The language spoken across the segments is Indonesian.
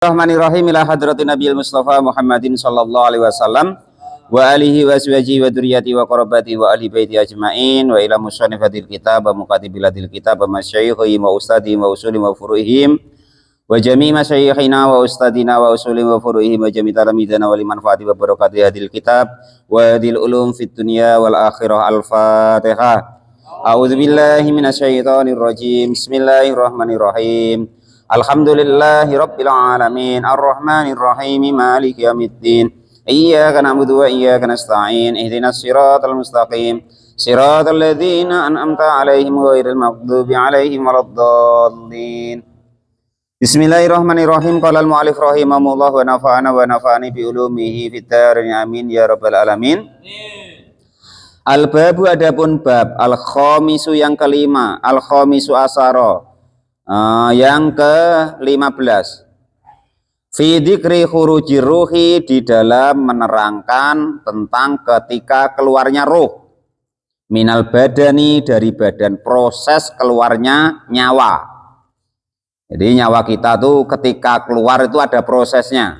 Bismillahirrahmanirrahim ila hadratin Nabiyil Mustafa Muhammadin sallallahu alaihi wasallam wa alihi wa aswaji wa dzurriyyati wa qarabati wa ahli baiti ajmain wa ila musannifatil kitab wa muqatibilatil kitab wa masyayikhi wa ustadi wa usuli wa furu'ihim wa jami' masyayikhina wa ustadina wa usuli wa furu'ihim wa jami' talamidana wa liman fati wa barakati hadil kitab wa hadil ulum fit dunya wal akhirah. Al-Fatihah. A'udzu billahi minasyaitonir rajim. Bismillahirrahmanirrahim. Alhamdulillahi rabbil alamin arrahmanir rahim maliki yaumiddin iyyaka na'budu wa iyyaka nasta'in ihdinas siratal mustaqim siratal ladzina an'amta 'alaihim ghairil maghdubi 'alaihim waladdallin. Bismillahirrahmanirrahim. Qala al-mu'allif rahimahullah wa nafa'ana wa nafa'ani bi ulumihi fid dharin amin ya rabbal alamin. Al-babu adapun bab al-khamisu yang kelima, al-khamisu asara yang ke-15, fi dzikri khurujir ruhi, di dalam menerangkan tentang ketika keluarnya ruh, minal badani, dari badan, proses keluarnya nyawa. Jadi nyawa kita tuh ketika keluar itu ada prosesnya,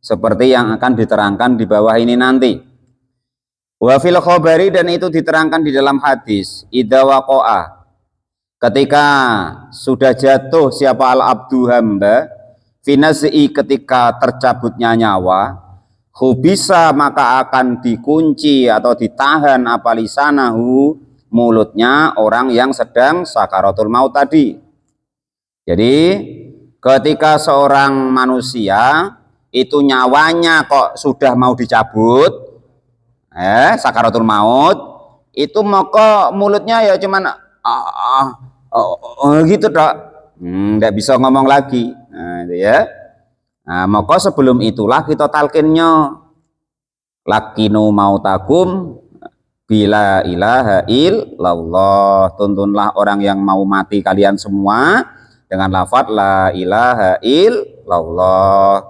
seperti yang akan diterangkan di bawah ini nanti. Wa fil khabari, dan itu diterangkan di dalam hadis, idza waqa'a, ketika sudah jatuh siapa al-abdu hamba, finaz'i, ketika tercabutnya nyawa, hubisa, maka akan dikunci atau ditahan apa lisanahu, mulutnya orang yang sedang sakaratul maut tadi. Jadi ketika seorang manusia itu nyawanya kok sudah mau dicabut, sakaratul maut, itu maka mulutnya ya cuman gitu dok, nggak bisa ngomong lagi. Nah, itu ya. Nah, maka sebelum itulah kita talkinnya, lakinu mautakum bila ilaha illallah, tuntunlah orang yang mau mati kalian semua dengan lafaz la ilaha illallah.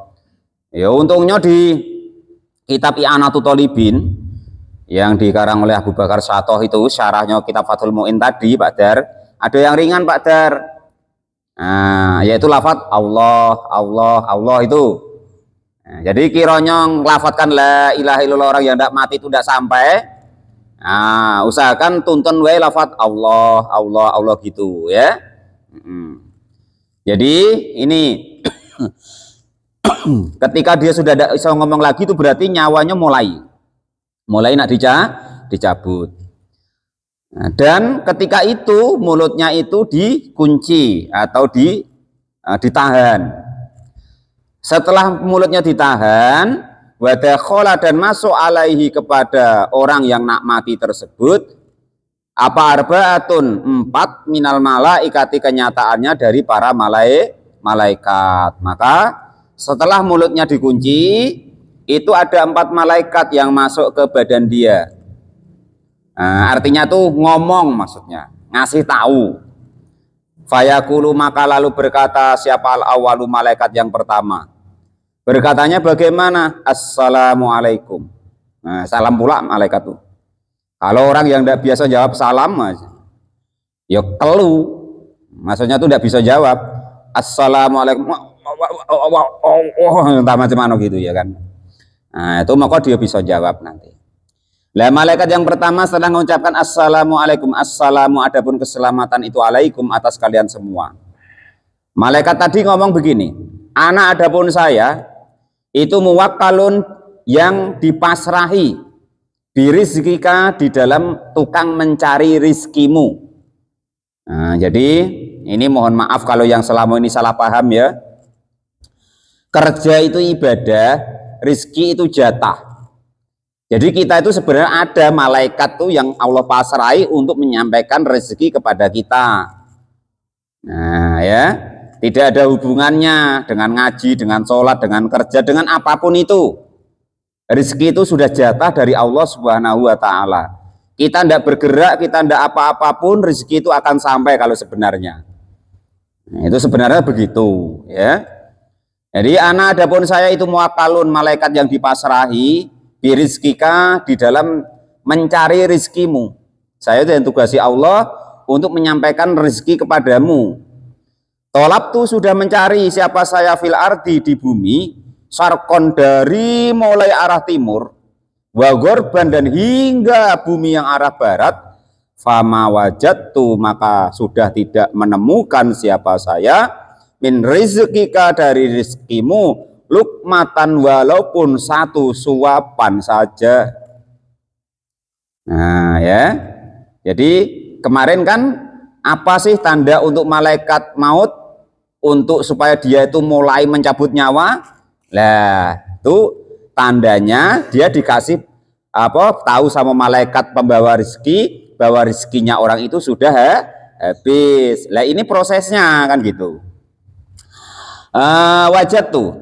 Ya, untungnya di kitab I'anatul Thalibin yang dikarang oleh Abu Bakar Shatoh itu, syarahnya kitab Fathul Mu'in tadi, Pak Dar, ada yang ringan Pak Dar, yaitu lafaz Allah, Allah, Allah itu. Nah, jadi kiranya ngelafatkan la ilaha illallah orang yang tidak mati itu tidak sampai, usahakan tuntun wae lafaz Allah, Allah, Allah gitu ya. Jadi ini ketika dia sudah tidak bisa ngomong lagi, itu berarti nyawanya mulai nak dicabut. Nah, dan ketika itu mulutnya itu dikunci atau ditahan. Setelah mulutnya ditahan, wadakhola, dan masuk alaihi, kepada orang yang nak mati tersebut, apa arbaatun, 4 minal malaikati, kenyataannya dari para malaikat. Maka setelah mulutnya dikunci, itu ada 4 malaikat yang masuk ke badan dia. Nah, artinya tuh ngomong, maksudnya ngasih tahu. Fayaqulu, maka lalu berkata siapa al-awwalu, malaikat yang pertama. Berkatanya bagaimana? Assalamualaikum. Nah, salam pula malaikat tuh. Kalau orang yang tidak biasa jawab salam aja, ya kelu, maksudnya tuh tidak bisa jawab assalamualaikum, entah macam mana gitu ya kan. Nah, itu maka dia bisa jawab nanti. Lah, malaikat yang pertama setelah mengucapkan assalamualaikum, assalamu, adapun keselamatan itu alaikum, atas kalian semua. Malaikat tadi ngomong begini, ana adapun saya itu muwakkalun, yang dipasrahi, birizkika, di dalam tukang mencari rizkimu. Nah, jadi ini mohon maaf kalau yang selama ini salah paham ya. Kerja itu ibadah, rizki itu jatah. Jadi kita itu sebenarnya ada malaikat tuh yang Allah pasrai untuk menyampaikan rezeki kepada kita. Nah ya, tidak ada hubungannya dengan ngaji, dengan sholat, dengan kerja, dengan apapun itu. Rezeki itu sudah jatah dari Allah Subhanahu wa Ta'ala. Kita tidak bergerak, kita tidak apa-apapun, rezeki itu akan sampai kalau sebenarnya. Nah, itu sebenarnya begitu ya. Jadi ana adapun saya itu muwakkalun, malaikat yang dipasrahi, birizkika, di dalam mencari rizkimu. Saya itu yang tugasi Allah untuk menyampaikan rezeki kepadamu. Tolab tuh sudah mencari siapa saya fil ardi di bumi, sarkon dari mulai arah timur, wagorban dan hingga bumi yang arah barat, fama wajadtu maka sudah tidak menemukan siapa saya min rizkika dari rizkimu lukmatan walaupun satu suapan saja. Nah ya, jadi kemarin kan apa sih tanda untuk malaikat maut untuk supaya dia itu mulai mencabut nyawa? Lah, itu tandanya dia dikasih apa? Tahu sama malaikat pembawa rezeki bahwa rezekinya orang itu sudah habis. Lah ini prosesnya kan gitu. Wajat tuh,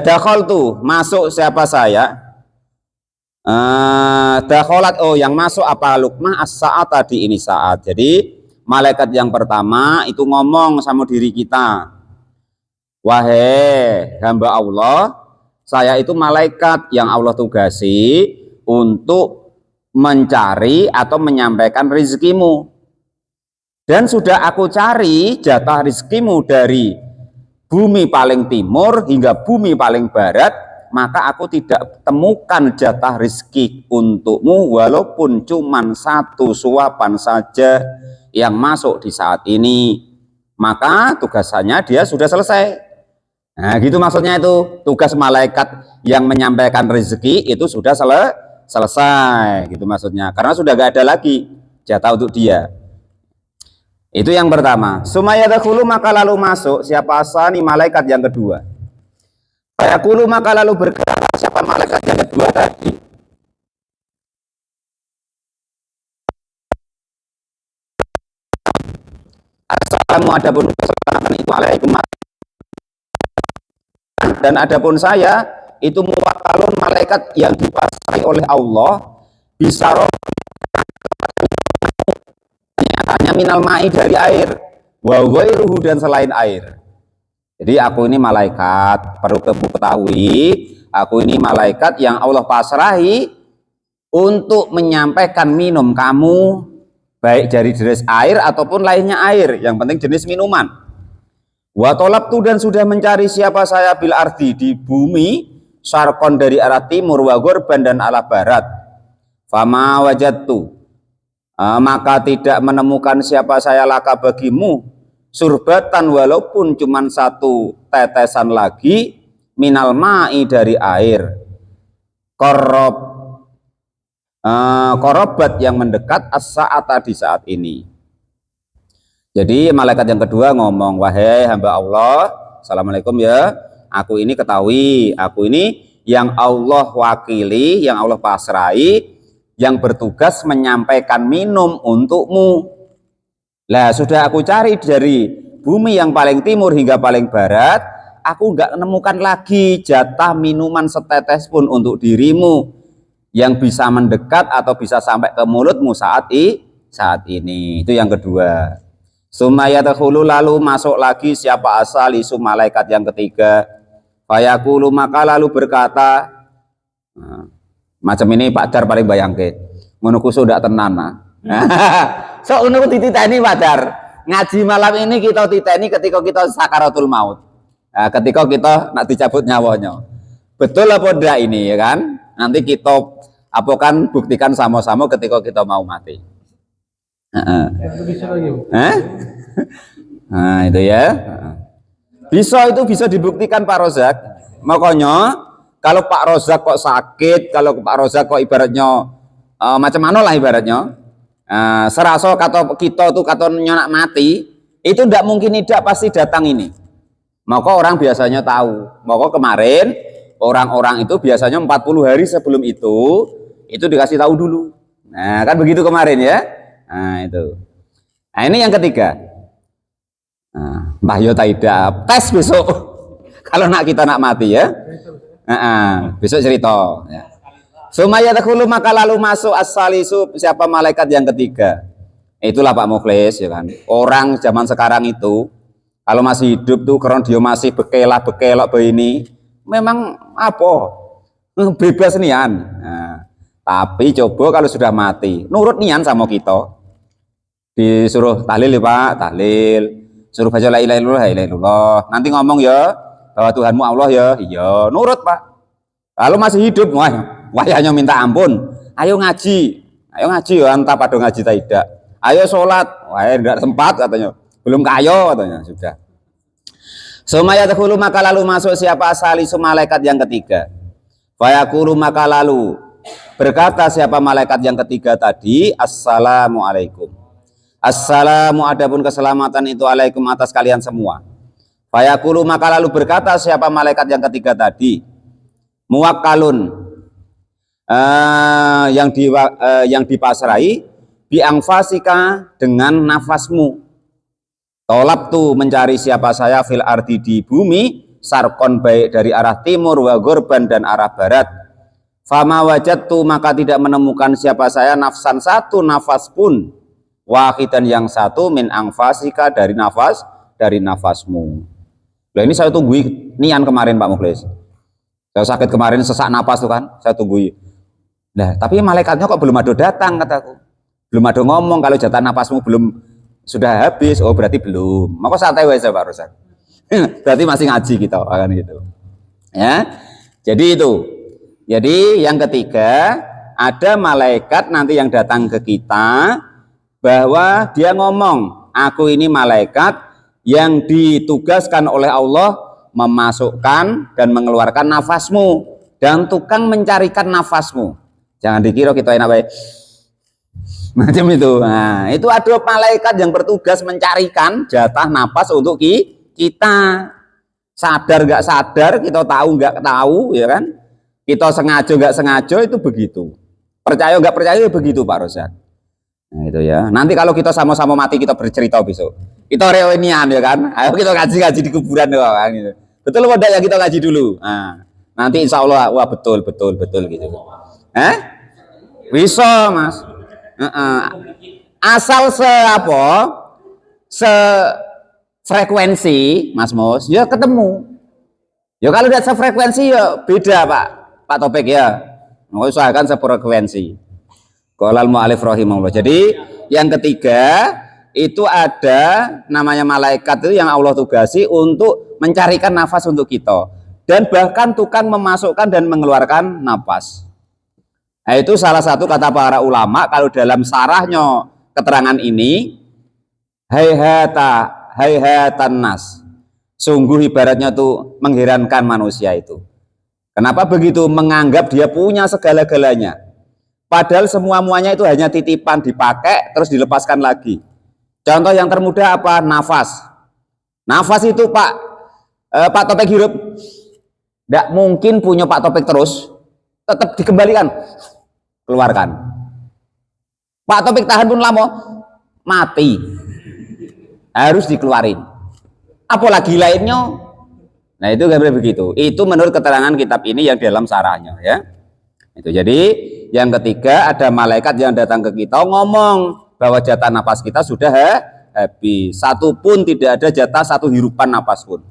dakhol tuh masuk siapa saya? Dakholat yang masuk apa lukmah as-saat tadi ini saat. Jadi malaikat yang pertama itu ngomong sama diri kita, wahai hamba Allah, saya itu malaikat yang Allah tugasi untuk mencari atau menyampaikan rezekimu, dan sudah aku cari jatah rezekimu dari bumi paling timur hingga bumi paling barat, maka aku tidak temukan jatah rezeki untukmu walaupun cuman satu suapan saja yang masuk di saat ini, maka tugasannya dia sudah selesai. Nah gitu maksudnya, itu tugas malaikat yang menyampaikan rezeki itu sudah selesai gitu maksudnya, karena sudah gak ada lagi jatah untuk dia. Itu yang pertama. Sumayadkhulu maka lalu masuk siapa asani malaikat yang kedua. Fayaqulu maka lalu berkata siapa malaikat yang kedua tadi, assalamu adapun keselamatan itu alaikum, dan adapun saya itu muwakkalun malaikat yang dipasrai oleh Allah bisa roh nyatanya minal ma'i dari air wa ghairuhu dan selain air. Jadi aku ini malaikat, perlu kamu ketahui, aku ini malaikat yang Allah pasrahi untuk menyampaikan minum kamu, baik dari jenis air ataupun lainnya air, yang penting jenis minuman. Wa tolabtu dan sudah mencari siapa saya bil ardi di bumi, sarkon dari arah timur, wa gorban dan arah barat. Fama wajadtu maka tidak menemukan siapa saya laka bagimu surbatan walaupun cuman satu tetesan lagi minal ma'i dari air korobat yang mendekat as-sa'ata di saat ini. Jadi malaikat yang kedua ngomong, wahai hamba Allah, assalamualaikum ya, aku ini ketahui, aku ini yang Allah wakili, yang Allah pasrai, yang bertugas menyampaikan minum untukmu. Lah sudah aku cari dari bumi yang paling timur hingga paling barat, aku nggak menemukan lagi jatah minuman setetes pun untuk dirimu yang bisa mendekat atau bisa sampai ke mulutmu saat ini. Itu yang kedua. Sumayadkhulu lalu masuk lagi siapa asal isu malaikat yang ketiga. Fayaqulu maka lalu berkata, macam ini Pak Dar paling bayangke, menunggu sudah tenan. So menunggu titeni Pak Dar. Ngaji malam ini kita titeni ketika kita sakaratul maut. Nah, ketika kita nak dicabut nyawanya. Betul apa enggak ini ya kan? Nanti kita kan buktikan sama-sama ketika kita mau mati. Nah itu ya. Itu bisa dibuktikan Pak Rozak. Makanya kalau Pak Rozak kok sakit, kalau Pak Rozak kok ibaratnya macam mana lah ibaratnya, seraso kata kita tuh kata nyonak mati, itu tidak mungkin tidak pasti datang ini. Maka orang biasanya tahu. Maka kemarin orang-orang itu biasanya 40 hari sebelum itu dikasih tahu dulu. Nah kan begitu kemarin ya. Nah itu. Nah ini yang ketiga. Mbah yo tidak tes besok. Kalau kita nak mati ya. Besok cerita ya. Sumayadkhulu maka lalu masuk as-salisu siapa malaikat yang ketiga. Itulah Pak Mukhlis ya kan. Orang zaman sekarang itu kalau masih hidup tuh karena dia masih bekelak begini, memang bebas nian. Tapi coba kalau sudah mati, nurut nian sama kita. Disuruh tahlil ya Pak, tahlil. suruh baca la ilaha illallah, la ilaha illallah. Nanti ngomong ya bahwa Tuhanmu Allah ya, iya, nurut Pak. Kalau masih hidup, wah hanya minta ampun. Ayo ngaji ya, entah pada ngaji tak tidak. Ayo sholat, wah enggak sempat katanya. Belum kayo katanya, sudah. Sumaya dahulu maka lalu masuk siapa salisu malaikat yang ketiga. Fayaqulu maka lalu berkata siapa malaikat yang ketiga tadi, assalamualaikum. Assalamu adapun keselamatan itu alaikum atas kalian semua. Fayaqulu maka lalu berkata siapa malaikat yang ketiga tadi, muwakkalun yang dipasrai biangfasika dengan nafasmu. Tolab tu mencari siapa saya fil ardi di bumi sarkon baik dari arah timur wa gorban dan arah barat. Fama wajadtu maka tidak menemukan siapa saya nafsan satu nafas pun wahidan yang satu min angfasika dari nafasmu. Nah ini saya tunggu nian kemarin Pak Mukhlis. Saya sakit kemarin sesak napas tuh kan, saya tunggu. Nah tapi malaikatnya kok belum ada datang kataku. Belum ada ngomong kalau jatah napasmu belum sudah habis, oh berarti belum. Maka santai saja Pak Rosan. Berarti masih ngaji kita kan gitu. Ya. Jadi itu. Jadi yang ketiga ada malaikat nanti yang datang ke kita bahwa dia ngomong, aku ini malaikat yang ditugaskan oleh Allah memasukkan dan mengeluarkan nafasmu dan tukang mencarikan nafasmu. Jangan dikira kita enak baik. Macam itu. Nah, itu ada malaikat yang bertugas mencarikan jatah napas untuk kita. Sadar nggak sadar, kita tahu nggak tahu, ya kan? Kita sengaja nggak sengaja itu begitu. Percaya nggak percaya begitu Pak Rosyad. Nah, itu ya. Nanti kalau kita sama-sama mati kita bercerita besok. Kita reunian ya kan? Ayo kita ngaji di kuburan doang gitu. Betul apa ya kita ngaji dulu. Nah, nanti insya Allah wah betul gitu. Bisa Mas. Asal frekuensi Mas Mus ya ketemu ya. Kalau tidak sefrekuensi ya beda Pak Topik ya, usahakan sefrekuensi. Qolal mu'alif rahimahullah. Jadi yang ketiga itu ada namanya malaikat itu yang Allah tugasi untuk mencarikan nafas untuk kita dan bahkan tukang memasukkan dan mengeluarkan nafas. Nah, itu salah satu kata para ulama kalau dalam sarahnya keterangan ini, hayhatan nas. Sungguh ibaratnya tuh mengherankan manusia itu. Kenapa begitu? Menganggap dia punya segala-galanya. Padahal semua-muanya itu hanya titipan, dipakai terus dilepaskan lagi. Contoh yang termudah apa? Nafas. Nafas itu Pak Topik hirup. Tidak mungkin punya Pak Topik terus. Tetap dikembalikan. Keluarkan. Pak Topik tahan pun lama mati, harus dikeluarin. Apalagi lainnya. Nah itu gak begitu. Itu menurut keterangan kitab ini yang dalam sarahnya ya. Itu jadi yang ketiga ada malaikat yang datang ke kita ngomong bahwa jatah napas kita sudah habis. Satu pun tidak ada jatah satu hirupan napas pun.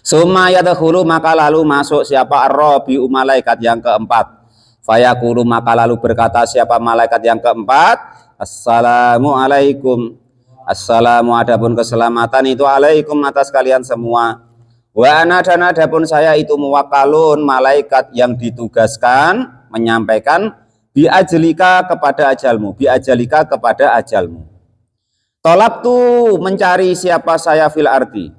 Summa yadkhulu maka lalu masuk siapa ar-rabi'u malaikat yang keempat. Fayaqulu maka lalu berkata siapa malaikat yang keempat, assalamualaikum. Assalamu adapun keselamatan itu alaikum atas kalian semua. Wa ana dan adapun saya itu muwakkalun malaikat yang ditugaskan menyampaikan biajalika kepada ajalmu. Tolab tuh mencari siapa saya fil ardi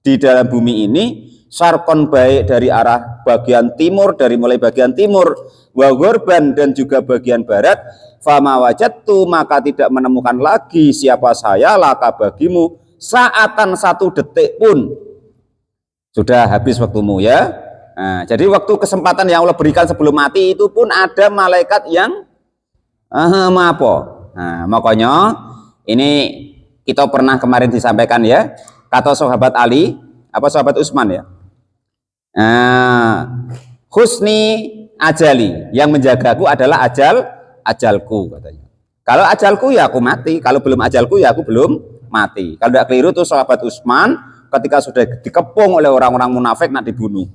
di dalam bumi ini sarkon baik dari arah bagian timur, dari mulai bagian timur wa gorban dan juga bagian barat. Fama wajadtu maka tidak menemukan lagi siapa saya laka bagimu saatan satu detik pun. Sudah habis waktumu ya. Nah, jadi waktu kesempatan yang Allah berikan sebelum mati itu pun ada malaikat yang makanya ini kita pernah kemarin disampaikan ya, kata sahabat Ali apa sahabat Utsman ya, husni ajali, yang menjagaku adalah ajalku katanya. Kalau ajalku ya aku mati, kalau belum ajalku ya aku belum mati. Kalau tidak keliru tuh sahabat Utsman ketika sudah dikepung oleh orang-orang munafik nak dibunuh,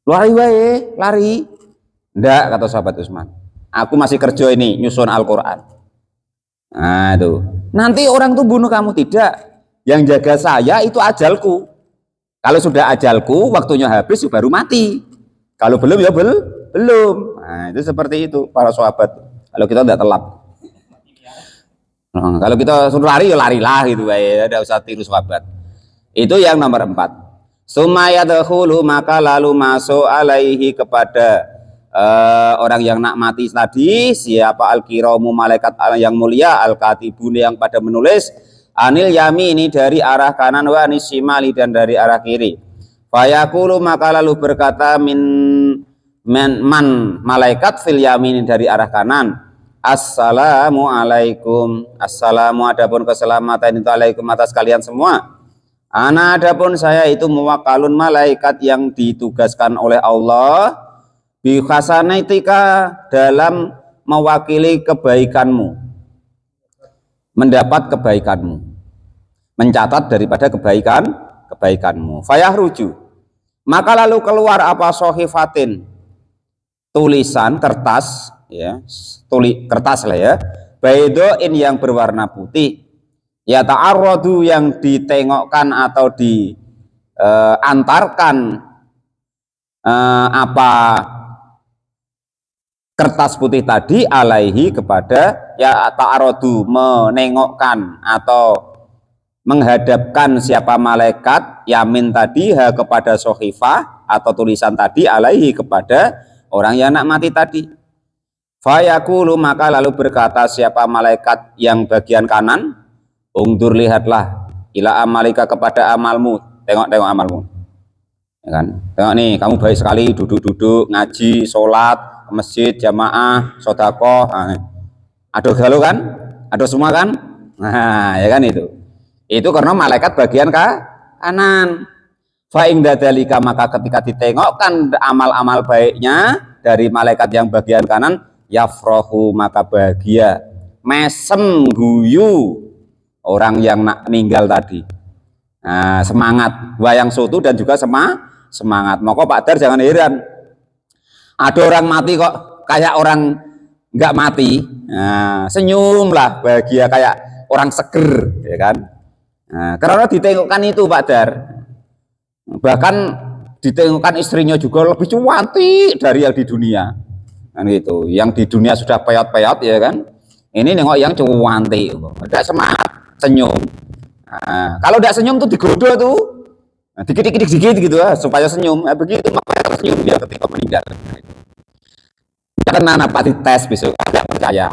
lari. Ndak, kata sahabat Utsman, aku masih kerja ini nyusun Al-Quran. Nah itu nanti orang tuh bunuh kamu. Tidak, Yang jaga saya itu ajalku. Kalau sudah ajalku, waktunya habis, baru mati. Kalau belum, ya belum. Nah, itu seperti itu para sahabat. Kalau kita tidak telat. Nah, kalau kita suruh lari, ya larilah gitu. Ya, tidak usah tiru sahabat. Itu yang nomor 4. Sumayadkhulu, maka lalu masuk alaihi kepada orang yang nak mati tadi, siapa al-kiramu, malaikat yang mulia, al-katibun yang pada menulis, anil yamini dari arah kanan, wa anis shimali dan dari arah kiri. Fayaqulu, maka lalu berkata man malaikat fil yamini dari arah kanan, assalamu alaikum, assalamu adapun keselamatan itu alaikum atas kalian semua. Ana adapun saya itu muwakkalun, malaikat yang ditugaskan oleh Allah bi hasanaitika, dalam mewakili kebaikanmu, mendapat kebaikanmu, mencatat daripada kebaikanmu. Fayahruju, maka lalu keluar apa sohifatin, tulisan kertas, ya, kertas lah ya, baidoin yang berwarna putih, ya ta'arradu yang ditengokkan atau diantarkan apa kertas putih tadi alaihi kepada, ya ta'arradu menengokkan atau menghadapkan siapa malaikat yamin tadi kepada sohifah atau tulisan tadi alaihi kepada orang yang nak mati tadi. Fayaqulu, maka lalu berkata siapa malaikat yang bagian kanan, ungdur, lihatlah, ila amalika kepada amalmu, tengok amalmu, ya kan? Tengok nih, kamu baik sekali, duduk ngaji, sholat ke masjid, jamaah, sodakoh, ada galau kan, ada semua kan, nah ya kan, itu karena malaikat bagian kanan. Fa ingda dalika, maka ketika ditengokkan amal-amal baiknya dari malaikat yang bagian kanan, yafrohu, maka bahagia, mesem, guyu orang yang meninggal tadi. Nah, semangat, wayang sotu dan juga semangat. Maka Pak Dar jangan heran, ada orang mati kok kayak orang nggak mati. Nah, senyumlah, bahagia kayak orang seger, ya kan? Nah, karena ditengokkan itu Pak Dar. Bahkan ditengokkan istrinya juga lebih cantik dari yang di dunia, kan gitu. Yang di dunia sudah peyot-peyot, ya kan, ini nengok yang cantik, ada semangat, senyum. Nah, kalau tidak senyum tuh digoda tuh, nah, dikit gitu supaya senyum. Nah, begitu makanya tersenyum dia ketika meninggal. Karena apa dites besok, agak percaya.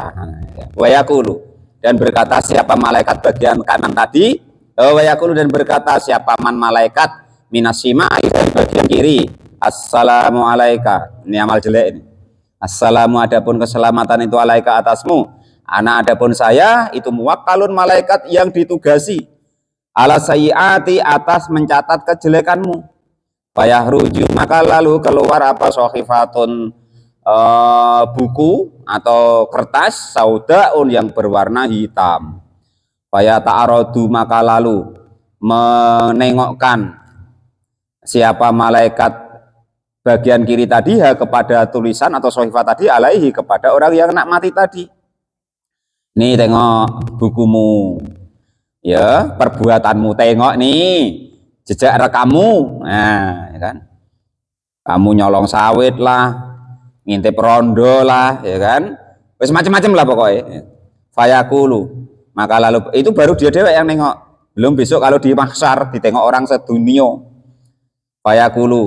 Wayakulu, dan berkata siapa malaikat bagian kanan tadi, wayakulu, dan berkata siapa man malaikat minasima dari bagian kiri, assalamu alaika, ini amal jelek ini, assalamu adapun keselamatan itu alaika atasmu, ana adapun saya itu muwakkalun, malaikat yang ditugasi, ala sayyiati, atas mencatat kejelekanmu. Fayahruju, maka lalu keluar apa sohifatun, buku atau kertas, saudaun yang berwarna hitam. Faya ta'aradu, maka lalu menengokkan siapa malaikat bagian kiri tadi kepada tulisan atau sohifat tadi alaihi kepada orang yang nak mati tadi. Nih tengok bukumu, ya, perbuatanmu, tengok nih jejak rekammu. Nah, ya kan, kamu nyolong sawit lah, ngintip rondo lah, ya kan, wis macam-macam lah pokoknya. Fayaqulu, maka lalu itu baru dia dewek yang nengok, belum besok kalau di mahsyar ditengok orang sedunia. Fayaqulu,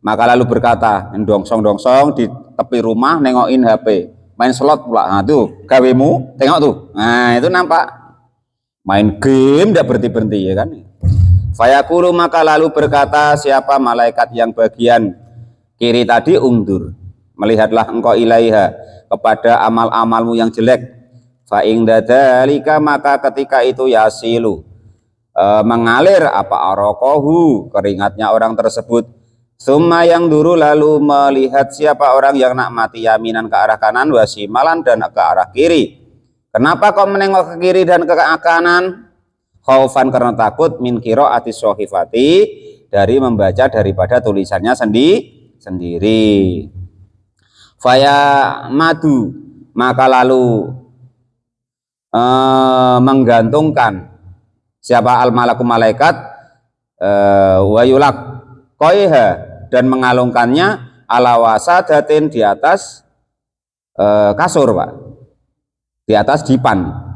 maka lalu berkata, dongsong di tepi rumah nengokin HP, main slot pula. Nah tuh gawemu, tengok tuh, nah itu nampak main game tidak berhenti-berhenti, ya kan. Fayaqulu, maka lalu berkata siapa malaikat yang bagian kiri tadi, ungdur, melihatlah engkau ilaiha kepada amal-amalmu yang jelek. Fa ingda dzalika, maka ketika itu yasilu, mengalir apa arokohu, keringatnya orang tersebut. Summa yang dulu, lalu melihat siapa orang yang nak mati yaminan ke arah kanan, wasimalan dan ke arah kiri. Kenapa kau menengok ke kiri dan ke kanan? Khaufan, karena takut, min qiraati sohifati, dari membaca daripada tulisannya sendiri. Faya madu, maka lalu menggantungkan Siapa al malaku malaikat wa yulak koiha dan mengalungkannya ala wasadatin di atas kasur Pak, di atas dipan.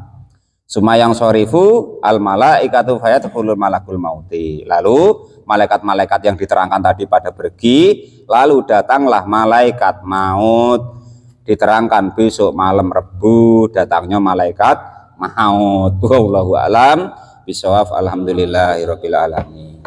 Sumayang sorifu al malaikatu fayadkhulul malakul mauti. Lalu malaikat-malaikat yang diterangkan tadi pada pergi, lalu datanglah malaikat maut. Diterangkan besok malam Rebu datangnya malaikat maut. Wallahu a'lam bishawab. Alhamdulillahirabbil alamin.